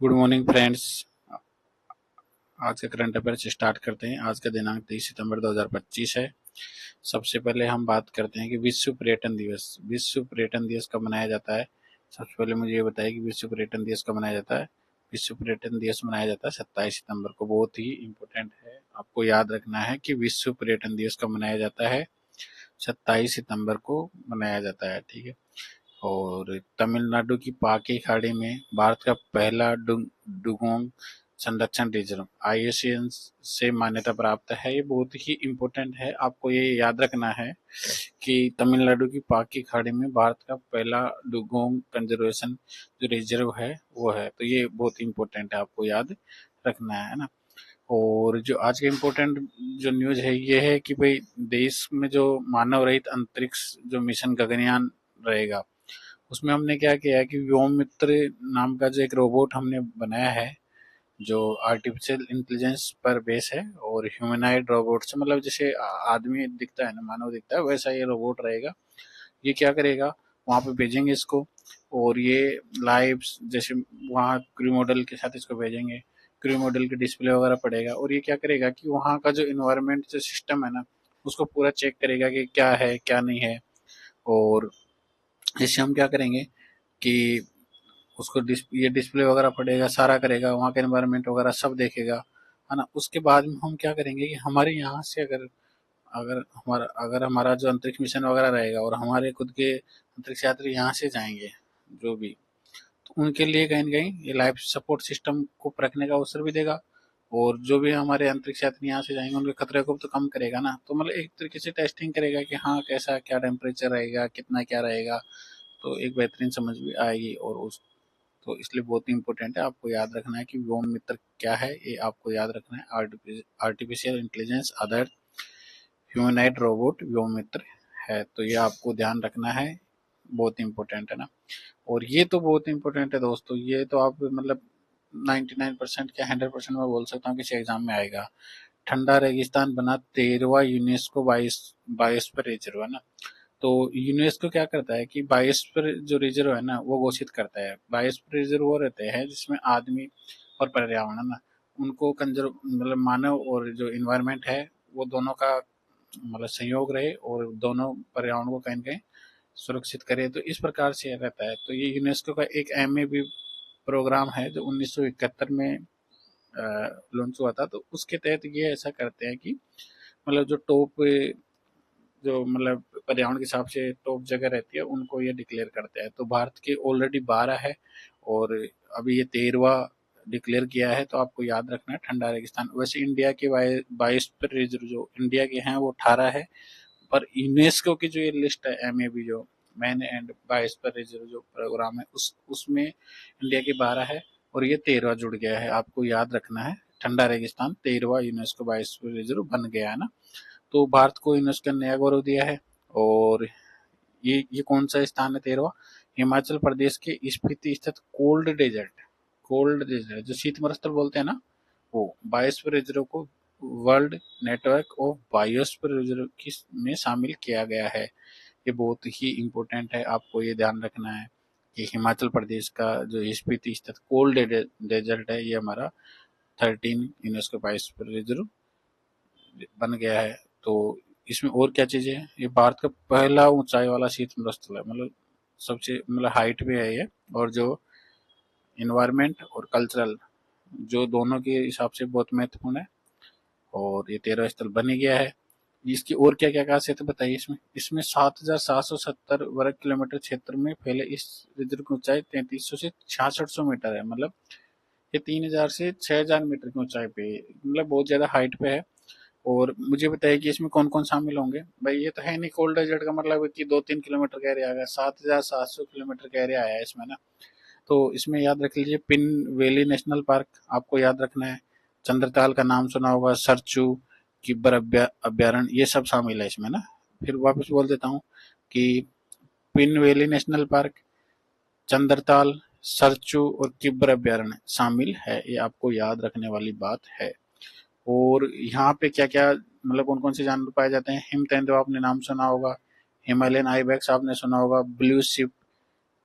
Good morning friends. आज का current affairs start करते हैं। आज का दिनांक 23 सितंबर 2025 है। सबसे पहले हम बात करते हैं कि विश्व पर्यटन दिवस कब मनाया जाता है। सबसे पहले मुझे ये बताइए कि विश्व पर्यटन दिवस कब मनाया जाता है। विश्व पर्यटन दिवस मनाया जाता है 27 सितंबर को। बहुत ही इम्पोर्टेंट है, आपको याद रखना है कि विश्व पर्यटन दिवस कब मनाया जाता है। 27 सितंबर को मनाया जाता है, ठीक है। और तमिलनाडु की पाके खाड़ी में भारत का पहला डुगोंग संरक्षण रिजर्व आईयूसीएन से मान्यता प्राप्त है। ये बहुत ही इम्पोर्टेंट है, आपको ये याद रखना है कि तमिलनाडु की पाके खाड़ी में भारत का पहला डुगोंग कंजर्वेशन जो रिजर्व है वो है। तो ये बहुत इम्पोर्टेंट है, आपको याद रखना है ना। और जो आज का इम्पोर्टेंट जो न्यूज है ये है कि भाई देश में जो मानव रहित अंतरिक्ष जो मिशन गगनयान रहेगा, उसमें हमने क्या किया है कि व्योम मित्र नाम का जो एक रोबोट हमने बनाया है, जो आर्टिफिशियल इंटेलिजेंस पर बेस है और ह्यूमनाइड रोबोट से, मतलब जैसे आदमी दिखता है ना, मानव दिखता है, वैसा ये रोबोट रहेगा। ये क्या करेगा, वहाँ पे भेजेंगे इसको और ये लाइव जैसे वहाँ क्रू मॉडल के साथ इसको भेजेंगे। क्रू मॉडल के डिस्प्ले वगैरह पड़ेगा और ये क्या करेगा कि वहाँ का जो इन्वायरमेंट जो सिस्टम है ना, उसको पूरा चेक करेगा कि क्या है क्या नहीं है। और इससे हम क्या करेंगे कि उसको ये डिस्प्ले वगैरह पड़ेगा, सारा करेगा, वहाँ का एनवायरनमेंट वगैरह सब देखेगा, है ना। उसके बाद में हम क्या करेंगे कि हमारे यहाँ से अगर अगर हमारा जो अंतरिक्ष मिशन वगैरह रहेगा और हमारे खुद के अंतरिक्ष यात्री यहाँ से जाएंगे जो भी, तो उनके लिए कहीं ना कहीं ये लाइफ सपोर्ट सिस्टम को रखने का अवसर भी देगा। और जो भी हमारे अंतरिक्ष यात्री यहाँ से जाएंगे उनके खतरे को तो कम करेगा ना। तो मतलब एक तरीके से टेस्टिंग करेगा कि हाँ कैसा क्या टेम्परेचर रहेगा, कितना क्या रहेगा, तो एक बेहतरीन समझ भी आएगी। और उस तो इसलिए बहुत ही इंपॉर्टेंट है, आपको याद रखना है कि व्योम मित्र क्या है। ये आपको याद रखना है, आर्टिफिशियल इंटेलिजेंस आधारित ह्यूमनॉइड रोबोट व्योम मित्र है। तो ये आपको ध्यान रखना है, बहुत इंपॉर्टेंट है ना। और ये तो बहुत इंपॉर्टेंट है दोस्तों, ये तो आप मतलब 99% क्या 100% में बोल सकता हूँ किसी एग्जाम में आएगा। ठंडा रेगिस्तान बना 13वां यूनेस्को बायोस्फीयर रिजर्व, है ना। तो यूनेस्को क्या करता है कि बायोस्फीयर जो रिजर्व है ना वो घोषित करता है। बायोस्फीयर रिजर्व वो रहते हैं जिसमें आदमी और पर्यावरण, है ना, उनको कंजर्व मतलब मानव और जो इन्वायरमेंट है वो दोनों का मतलब संयोग रहे और दोनों पर्यावरण को कहीं ना कहीं सुरक्षित करे। तो इस प्रकार से रहता है। तो ये यूनेस्को का एक MAB प्रोग्राम है जो 1971 में लॉन्च हुआ था। तो उसके तहत ये ऐसा करते हैं कि मतलब जो टॉप जो मतलब पर्यावरण के हिसाब से टॉप जगह रहती है उनको ये डिक्लेयर करते हैं। तो भारत के ऑलरेडी 12 है और अभी ये 13वां डिक्लेयर किया है। तो आपको याद रखना है ठंडा रेगिस्तान। वैसे इंडिया के 22 रिजर्व जो इंडिया के हैं वो 18 है, पर यूनेस्को की जो ये लिस्ट है MAB जो मैन एंड बायोस्फीयर रिजर्व जो प्रोग्राम है उसमें इंडिया के 12 है और ये 13वां जुड़ गया है। आपको याद रखना है ठंडा रेगिस्तान 13वां यूनेस्को बायोस्फीयर रिजर्व बन गया है ना। तो भारत को यूनेस्को ने नया गौरव दिया है। और ये कौन सा स्थान है 13वां, हिमाचल प्रदेश के स्पीति स्थित कोल्ड डेजर्ट जो शीतमरुस्थल बोलते हैं ना, वो बायोस्फीयर रिजर्व को world network of biosphere reserve की में शामिल किया गया है। ये बहुत ही इम्पोर्टेंट है, आपको ये ध्यान रखना है कि हिमाचल प्रदेश का जो स्पीति स्थित कोल्ड डेजर्ट है ये हमारा 13 यूनेस्को बायोस्फीयर रिजर्व बन गया है। तो इसमें और क्या चीजें हैं, ये भारत का पहला ऊंचाई वाला शीत स्थल है, मतलब सबसे मतलब हाइट पे है ये। और जो इन्वायरमेंट और कल्चरल जो दोनों के हिसाब से बहुत महत्वपूर्ण है। और ये 13 स्थल बन ही गया है। इसकी और क्या क्या खासियत है बताइए। इसमें 7,770 वर्ग किलोमीटर क्षेत्र में फैले इस रिजर्व की ऊंचाई 3300 से 6600 मीटर है। मतलब ये 3000 से 6000 मीटर की ऊंचाई पे है, मतलब बहुत ज्यादा हाइट पे है। और मुझे बताइए कि इसमें कौन कौन शामिल होंगे। भाई ये तो है नहीं कोल्ड डेजर्ट का मतलब है कि 2-3 किलोमीटर का एरिया आ गया, 7,700 किलोमीटर का एरिया आया है इसमें ना। तो इसमें याद रख लीजिए पिन वैली नेशनल पार्क आपको याद रखना है। चंद्रताल का नाम सुना होगा, सरचू किब्बर अभ्यारण्य, ये सब शामिल है इसमें ना। फिर वापस बोल देता हूँ कि pin valley national park, Chandratal, Sarchu और किब्बर अभ्यारण्य शामिल है। ये आपको याद रखने वाली बात है। और यहाँ पे क्या क्या मतलब कौन कौन से जानवर पाए जाते हैं। हिम तेंदुआ आपने नाम सुना होगा, हिमालयन आइबेक्स आपने सुना होगा, ब्लू शिप,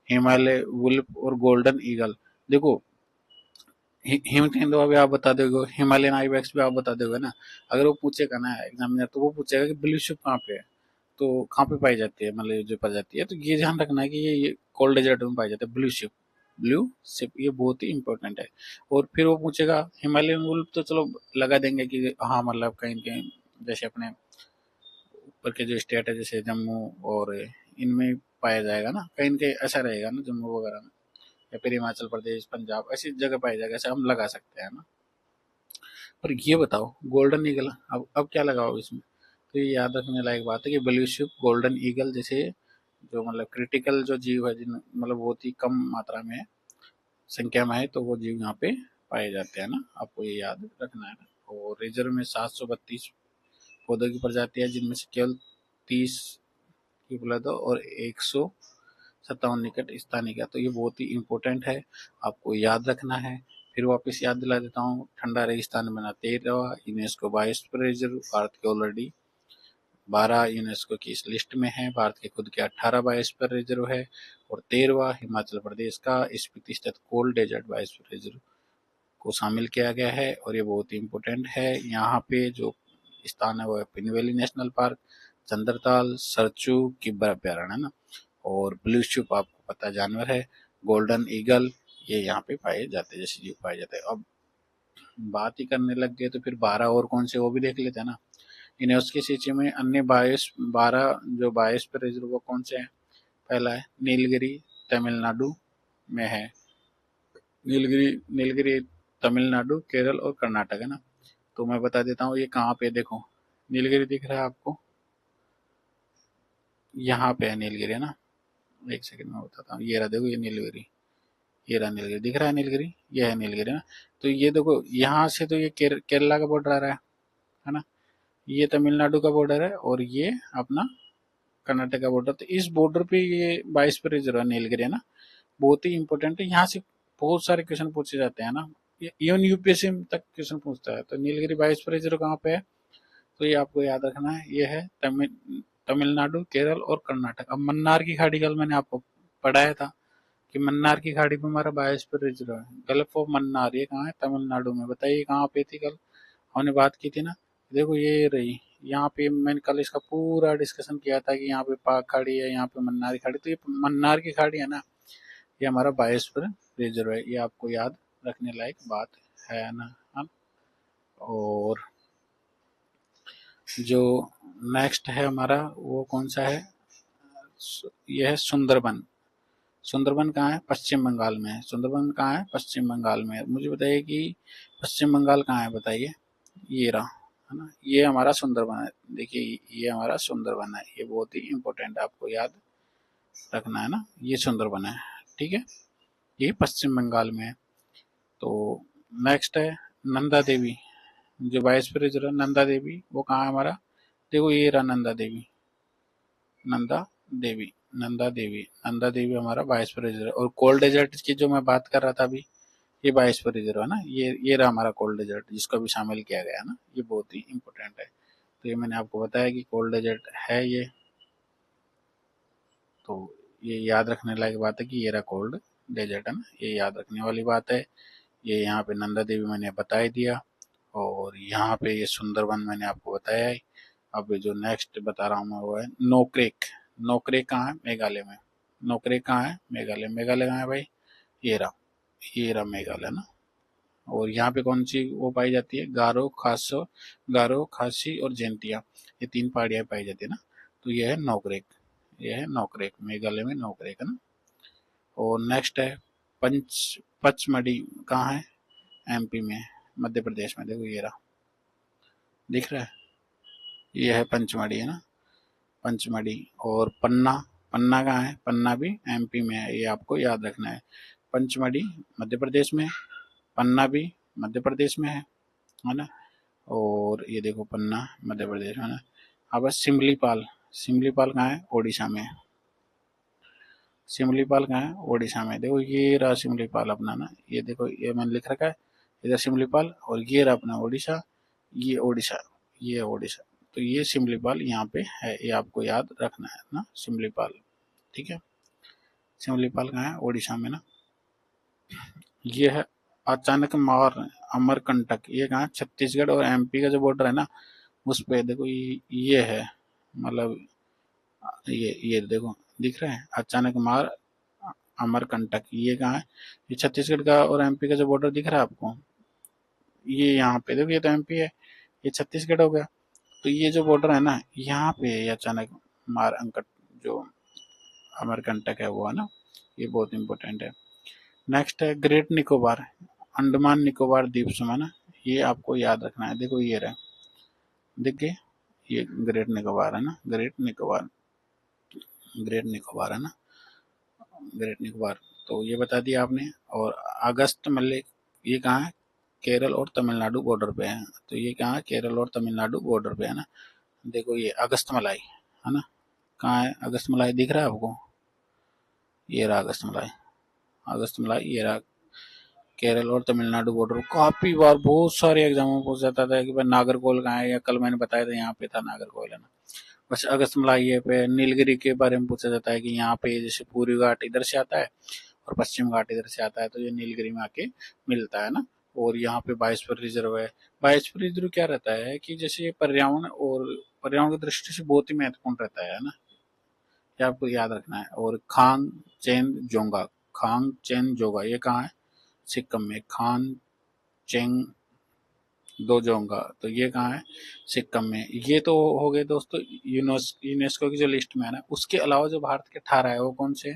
हिमालय वुल्फ और गोल्डन ईगल। देखो हिमतेंदुआ भी आप बता दोगे, हिमालयन आइबैक्स भी आप बता दोगे ना। अगर वो पूछेगा ना एग्जामिनर, तो वो पूछेगा कि ब्लू शिप कहाँ पे है, तो कहाँ पे पाई जाती है, मतलब जो पाई जाती है, तो ये ध्यान रखना है कि ये कोल्ड डेजर्ट में पाई जाती है ब्लू शिप। ब्लू शिप ये बहुत ही इंपॉर्टेंट है। और फिर वो पूछेगा हिमालयन वुल्फ, तो चलो लगा देंगे कि हाँ मतलब कहीं कहीं जैसे अपने ऊपर के जो स्टेट है जैसे जम्मू और इनमें पाया जाएगा ना, कहीं न कहीं ऐसा रहेगा ना जम्मू वगैरह में, या फिर हिमाचल प्रदेश पंजाब ऐसी जगह पाया जाएगा, ऐसे हम लगा सकते हैं ना। पर ये बताओ गोल्डन ईगल, अब क्या लगाओ इसमें। तो ये याद रखने लायक बात है कि ब्लू शिप, गोल्डन ईगल जैसे जो मतलब क्रिटिकल जो जीव है, जिन मतलब बहुत ही कम मात्रा में संख्या में है, तो वो जीव यहाँ पे पाए जाते हैं ना, आपको ये याद रखना है ना। और रिजर्व में 732 पौधों की प्रजाति है, जिनमें से केवल 30 की उपलब्ध और 157 निकट स्थानीय का, तो ये बहुत ही इंपॉर्टेंट है, आपको याद रखना है। फिर वापस याद दिला देता हूँ, ठंडा रेगिस्तान बना 13वां, यूनेस्को 22 रिजर्व, भारत के ऑलरेडी 12 यूनेस्को की इस लिस्ट में है, भारत के खुद के 18 बायोस्फीयर रिजर्व है, और 13वां हिमाचल प्रदेश का स्पीति स्थित कोल्ड डेजर्ट बायोस्फीयर रिजर्व को शामिल किया गया है। और ये बहुत ही इम्पोर्टेंट है। यहाँ पे जो स्थान है वो है pin valley national park, Chandratal, Sarchu, Kibber अभ्यारण्य है ना। और ब्लू शिप आपको पता जानवर है, गोल्डन ईगल, ये यहाँ पे पाए जाते हैं, जैसे जीव पाए जाते हैं। अब बात ही करने लग गए तो फिर 12 और कौन से वो भी देख लेते हैं ना। यूनेस्को की सूची में अन्य 12 जो बायोस्फीयर रिजर्व वो कौन से हैं। पहला है नीलगिरी, तमिलनाडु में है। नीलगिरी नीलगिरी तमिलनाडु, केरल और कर्नाटक है ना। तो मैं बता देता हूँ ये कहाँ पे, देखो नीलगिरी दिख रहा है आपको, यहाँ पे है नीलगिरी है ना। एक सेकंड में बताता हूँ, ये रहा देखो, ये नीलगिरी, ये रहा नीलगिरी, दिख रहा है नीलगिरी, ये है नीलगिरी ना। तो ये देखो यहाँ से तो ये केरला का बॉर्डर आ रहा है ना। ये तमिलनाडु का बॉर्डर है और ये अपना कर्नाटक का बॉर्डर। तो इस बॉर्डर पे ये 22 पे रिजर्व है नीलगिरी है ना। बहुत ही इंपॉर्टेंट है, यहाँ से बहुत सारे क्वेश्चन पूछे जाते हैं ना, इवन यूपीएससी तक क्वेश्चन पूछता है। तो नीलगिरी 22 पे रिजर्व कहाँ पे है, तो ये आपको याद रखना है, ये है तमिलनाडु, केरल और कर्नाटक। अब मन्नार की खाड़ी, कल मैंने आपको पढ़ाया था कि मन्नार की खाड़ी पे हमारा 22 पे रिजर्व है। गल्फ ऑफ मन्नार ये कहाँ है, तमिलनाडु में। बताइए कहाँ पे थी, कल हमने बात की थी ना। देखो ये रही, यहाँ पे मैंने कल इसका पूरा डिस्कशन किया था कि यहाँ पे पाक खाड़ी है, यहाँ पे मन्नार की खाड़ी। तो ये मन्नार की खाड़ी है ना, ये हमारा बायोस्फीयर रिजर्व है, ये आपको याद रखने लायक बात है ना। हाँ? और जो नेक्स्ट है हमारा वो कौन सा है, ये है सुंदरबन। सुंदरबन कहाँ है, पश्चिम बंगाल में है। सुंदरबन कहाँ है, पश्चिम बंगाल में है। मुझे बताइए कि पश्चिम बंगाल कहाँ है, बताइए। ये रहा है ना, ये हमारा सुंदरबन है। देखिए ये हमारा सुंदरबन है, ये बहुत ही इंपॉर्टेंट है, आपको याद रखना है ना। ये सुंदरबन है, ठीक है, ये पश्चिम बंगाल में है। तो नेक्स्ट है नंदा देवी, जो बायोस्फीयर रिजर्व नंदा देवी, वो कहाँ है हमारा। देखो ये रहा नंदा देवी, नंदा देवी, नंदा देवी, नंदा देवी हमारा बायोस्फीयर रिजर्व। और कोल्ड डेजर्ट की जो मैं बात कर रहा था अभी, ये बायोस्फीयर रिजर्व है ना। ये रहा हमारा कोल्ड डेजर्ट, जिसको भी शामिल किया गया है ना, ये बहुत ही इंपॉर्टेंट है। तो ये मैंने आपको बताया कि कोल्ड डेजर्ट है ये। तो ये याद रखने लायक बात है कि ये रहा कोल्ड डेजर्ट है ना, ये याद रखने वाली बात है। ये यहाँ पे नंदा देवी मैंने बता ही दिया, और यहाँ पे ये सुंदरबन मैंने आपको बताया ही। अब जो नेक्स्ट बता रहा हूँ मैं वो है नोक्रेक। नोक्रेक कहाँ है, मेघालय में। नोक्रेक कहाँ है, मेघालय। मेघालय कहाँ है भाई, ये रहा मेघालय ना। और यहाँ पे कौन सी वो पाई जाती है, गारो, खासी और जैंतिया, ये 3 पहाड़ियाँ पाई जाती है ना। तो ये है नोकरेक, ये है नोकरेक, मेघालय में नोकरेक है ना। और नेक्स्ट है पचमढ़ी, कहाँ है, एमपी में, मध्य प्रदेश में। देखो ये रहा, दिख रहा है, ये है पंचमढ़ी है ना, पंचमढ़ी। और पन्ना, पन्ना कहाँ है, पन्ना भी एमपी में है, ये आपको याद रखना है। पंचमढ़ी मध्य प्रदेश में, पन्ना भी मध्य प्रदेश में है ना। और ये देखो पन्ना मध्य प्रदेश में है ना। अब सिमलीपाल, सिमलीपाल कहाँ है, ओडिशा में। सिमलीपाल कहाँ है, ओडिशा में। देखो ये रहा सिमलीपाल अपना ना, ये देखो ये मैंने लिख रखा है, इधर सिमलीपाल, और ये रहा अपना ओडिशा, ये ओडिशा, ये ओडिशा। तो ये सिमलीपाल यहाँ पे है, ये आपको याद रखना है ना, सिमलीपाल, ठीक है। सिमलीपाल कहाँ है, ओडिशा में ना। ये है अचानक मार अमरकंटक, ये कहाँ, छत्तीसगढ़ और एमपी का जो बॉर्डर है ना, उस पे देखो ये है, मतलब ये देखो दिख रहा है, अचानक मार अमरकंटक, ये कहाँ है, ये छत्तीसगढ़ का और एमपी का जो बॉर्डर दिख रहा है आपको, ये यहाँ पे देखो, ये तो एमपी है, ये छत्तीसगढ़ हो गया। तो ये जो बॉर्डर है ना, यहाँ पे ये अचानक मार अंकट जो अमरकंटक है वो है ना, ये बहुत इंपॉर्टेंट है। नेक्स्ट है ग्रेट निकोबार, अंडमान निकोबार द्वीप समूह है ना, ये आपको याद रखना है। देखो ये रहा, देख गए, ये ग्रेट निकोबार है ना, ग्रेट निकोबार, ग्रेट निकोबार है ना, ग्रेट निकोबार। तो ये बता दिया आपने। और अगस्त मल्लिक, ये कहाँ है, केरल और तमिलनाडु बॉर्डर पे है। तो ये कहाँ है, केरल और तमिलनाडु बॉर्डर पे है ना। देखो ये अगस्त मलाई है ना, कहाँ है अगस्त मलाई, दिख रहा है आपको, ये रहा अगस्त मलाई, अगस्त मलाई ये रहा, केरल और तमिलनाडु बॉर्डर। काफी बार बहुत सारे एग्जामों में पूछ जाता था कि भाई नागरकोइल कहाँ है, या कल मैंने बताया था यहाँ पे था नागरकोइल है ना। बस अगस्त मलाई पे नीलगिरी के बारे में पूछा जाता है कि यहाँ पे जैसे पूर्वी घाट इधर से आता है और पश्चिम घाट इधर से आता है, तो ये नीलगिरी में आके मिलता है ना। और यहाँ पे बायोस्फीयर रिजर्व है। बायोस्फीयर रिजर्व क्या रहता है कि जैसे ये पर्यावरण और पर्यावरण की दृष्टि से बहुत ही महत्वपूर्ण रहता है ना, ये आपको याद रखना है। और खांग चेन जोंगा, खांग चेन जोंगा, ये कहाँ है, सिक्किम में, खान चेंग दोजोंगा, तो ये कहाँ है, सिक्किम में। ये तो हो गए दोस्तों यूनेस्को की जो लिस्ट में है ना। उसके अलावा जो भारत के 18 है वो कौन से,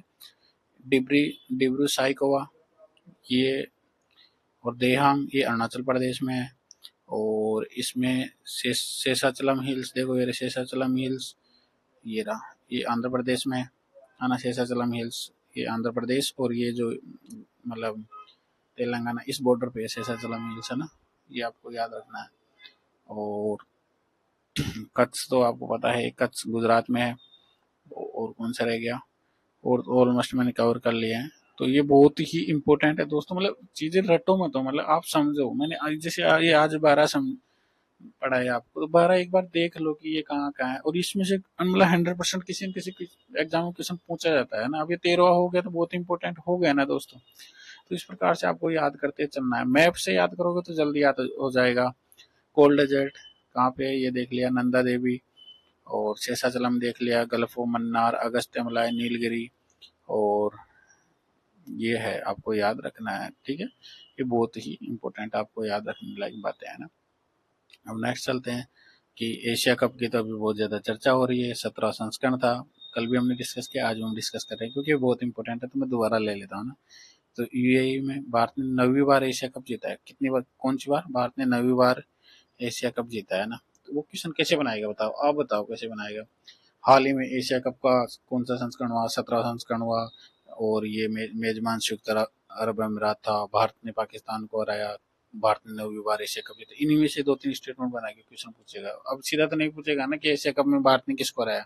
डिब्री डिब्रू साइकोवा, ये, और देहांग, ये अरुणाचल प्रदेश में है। और इसमें शेषाचलम हिल्स, देखो ये शेषाचलम हिल्स, ये रहा, ये आंध्र प्रदेश में है ना, शेषाचलम हिल्स, ये आंध्र प्रदेश। और ये जो मतलब तेलंगाना, इस बॉर्डर पे शेषाचलम हिल्स है ना, ये आपको याद रखना है। और कच्छ तो आपको पता है, कच्छ गुजरात में है। और कौन सा रह गया, और ऑलमोस्ट मैंने कवर कर लिया है। तो ये बहुत ही इंपॉर्टेंट है दोस्तों, मतलब चीजें रटो मत, तो मतलब आप समझो। मैंने आज जैसे ये आज 12 पढ़ा है आपको, तो 12 एक बार देख लो कि ये कहाँ कहाँ है। और इसमें से मतलब 100% किसी न किसी एग्जाम में क्वेश्चन पूछा जाता है ना। अब ये 13 हो गया तो बहुत इंपॉर्टेंट हो गया ना दोस्तों। तो इस प्रकार से आपको याद करते चलना है। मैप से याद करोगे तो जल्दी याद हो जाएगा। कोल्ड डेजर्ट कहाँ पे है, ये देख लिया, नंदा देवी। और शेषाचलम देख लिया, गल्फो मन्नार, अगस्त्य मलाई, नीलगिरी। और ये है, आपको याद रखना है, ठीक है। ये बहुत ही इंपॉर्टेंट आपको याद रखने लायक बातें हैं ना। अब नेक्स्ट चलते हैं कि एशिया कप की तो अभी बहुत ज़्यादा चर्चा हो रही है। 17 संस्करण था, कल भी हमने डिस्कस किया, आज हम डिस्कस कर रहे हैं क्योंकि बहुत इंपॉर्टेंट है, तो मैं दोबारा ले लेता हूँ ना। तो यूएई में भारत ने 9वीं बार एशिया कप जीता है। कितनी बार, कौन सी बार, भारत ने 9वीं बार एशिया कप जीता है ना। तो वो क्वेश्चन कैसे बनाएगा बताओ, आप बताओ कैसे बनाएगा। हाल ही में एशिया कप का कौन सा संस्करण हुआ, 17 संस्करण हुआ। और ये मेजबान संयुक्त अरब अमीरात था। भारत ने पाकिस्तान को हराया। भारत ने 9वीं बार एशिया कप जीता। इन्हीं में से 2-3 स्टेटमेंट बना के क्वेश्चन पूछेगा। अब सीधा तो नहीं पूछेगा ना कि एशिया कप में भारत ने किसको हराया,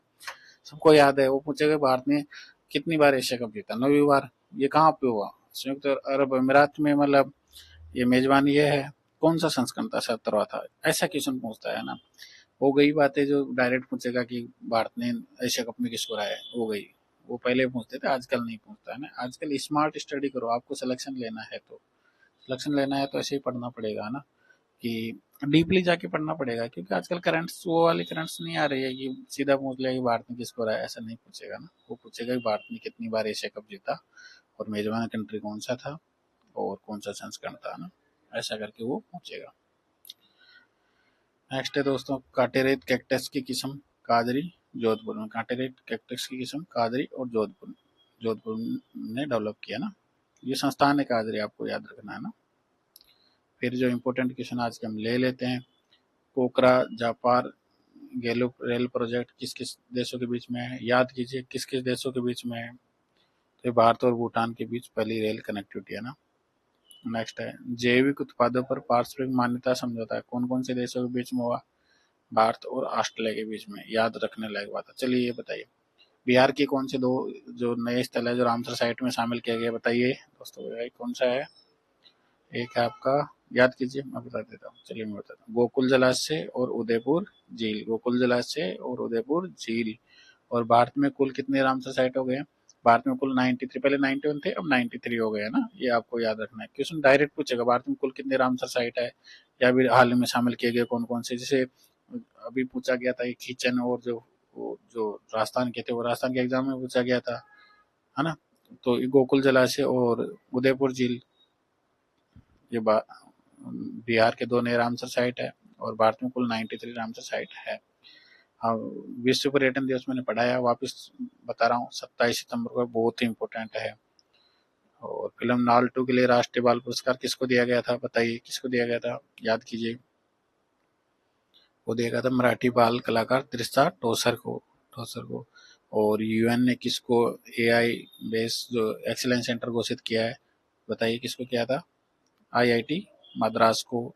सबको याद है। वो पूछेगा भारत ने कितनी बार एशिया कप जीता, 9वीं बार। ये कहाँ पे हुआ, संयुक्त अरब अमीरात में, मतलब ये मेजबान ये है। कौन सा संस्करण था, 17वां था। ऐसा क्वेश्चन पूछता है ना। हो गई बातें जो डायरेक्ट पूछेगा कि भारत ने एशिया कप में किसको हराया, हो गई। वो पहले पूछते थे, आजकल नहीं पूछता है ना। आजकल स्मार्ट स्टडी करो, आपको सिलेक्शन लेना है तो, सिलेक्शन लेना है तो ऐसे ही पढ़ना पड़ेगा ना, कि डीपली जाके पढ़ना पड़ेगा। क्योंकि आजकल करंट्स वो वाली करंट्स नहीं आ रही है कि सीधा पूछ लिया कि भारत ने किसको हराया, ऐसा नहीं पूछेगा ना। वो पूछेगा कि भारत ने कितनी बार एशिया कप जीता, और मेजबान कंट्री कौन सा था, और कौन सा संस्करण था ना, ऐसा करके वो पूछेगा। नेक्स्ट है दोस्तों, काटेरेत कैक्टस की किस्म, कादरी, जोधपुर में। काटेरेत कैक्टस की किस्म कादरी और जोधपुर, जोधपुर ने डेवलप किया ना। ये संस्थान है कादरी, आपको याद रखना है ना। फिर जो इम्पोर्टेंट क्वेश्चन आज के हम ले लेते हैं, पोखरा जापार गैलुप रेल प्रोजेक्ट किस किस देशों के बीच में है, याद कीजिए किस किस देशों के बीच में है। तो भारत और भूटान के बीच पहली रेल कनेक्टिविटी है ना। नेक्स्ट है, जैविक उत्पादों पर पारस्परिक मान्यता समझौता है कौन कौन से देशों के बीच में हुआ, भारत और ऑस्ट्रेलिया के बीच में। याद रखने लायक बात है। चलिए ये बताइए, बिहार के कौन से दो जो नए स्थल है जो रामसर साइट में शामिल किया गया, बताइए दोस्तों, कौन सा है। एक है आपका, याद कीजिए, मैं बता देता हूँ, चलिए मैं बताता हूँ, गोकुल जलाशय और उदयपुर झील, गोकुल जलाशय और उदयपुर झील। और भारत में कुल कितने रामसर साइट हो गए, भारत में कुल 93, पहले 91 थे, अब 93 हो गए है ना, ये आपको याद रखना है। क्वेश्चन डायरेक्ट पूछेगा भारत में कुल कितने रामसर साइट है, या फिर हाल ही में शामिल किए गए कौन कौन से, जैसे अभी पूछा गया था खींचन, और जो राजस्थान के थे वो राजस्थान के एग्जाम में पूछा गया था, है ना। तो गोकुल जलाशय और उदयपुर झील, ये बिहार के 2 नए रामसर साइट है, और भारत में कुल 93 रामसर साइट है। हाँ, विश्व पर्यटन दिवस मैंने पढ़ाया, वापस बता रहा हूँ, 27 सितंबर को, बहुत ही इम्पोर्टेंट है। और फिल्म नाल 2 के लिए राष्ट्रीय बाल पुरस्कार किसको दिया गया था, बताइए किसको दिया गया था, याद कीजिए। वो दिया गया था मराठी बाल कलाकार त्रिशा ठोसर को। और यूएन ने किसको एआई बेस्ड जो एक्सीलेंस सेंटर घोषित किया है, बताइए किसको किया था, आईआईटी मद्रास को।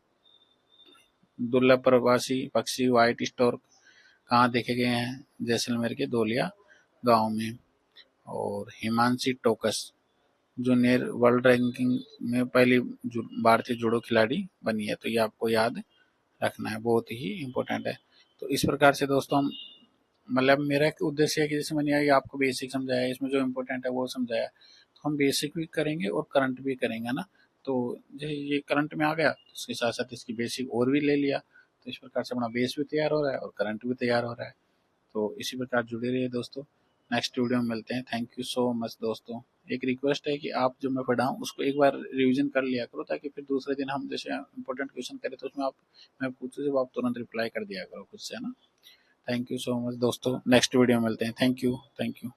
दुर्लभ प्रवासी पक्षी व्हाइट स्टोर्क कहाँ देखे गए हैं, जैसलमेर के धोलिया गांव में। और Himanshi Tokas junior world ranking में पहली भारतीय जूडो खिलाड़ी बनी है, तो ये आपको याद रखना है, बहुत ही इम्पोर्टेंट है। तो इस प्रकार से दोस्तों हम, मतलब मेरा एक उद्देश्य है कि जैसे मैंने आपको बेसिक समझाया, इसमें जो इम्पोर्टेंट है वो समझाया, तो हम बेसिक भी करेंगे और करंट भी करेंगे ना। तो जैसे ये करंट में आ गया तो उसके साथ साथ इसकी बेसिक और भी ले लिया, तो इस प्रकार से अपना बेस भी तैयार हो रहा है और करंट भी तैयार हो रहा है। तो इसी प्रकार जुड़े रहिए दोस्तों, नेक्स्ट वीडियो में मिलते हैं। थैंक यू सो मच दोस्तों। एक रिक्वेस्ट है कि आप जो मैं पढ़ाऊँ उसको एक बार रिवीजन कर लिया करो, ताकि फिर दूसरे दिन हम जैसे इंपॉर्टेंट क्वेश्चन करें तो उसमें आप, मैं पूछूँ जब आप तुरंत रिप्लाई कर दिया करो खुद से, है ना। थैंक यू सो मच दोस्तों, नेक्स्ट वीडियो में मिलते हैं। Thank you, thank you.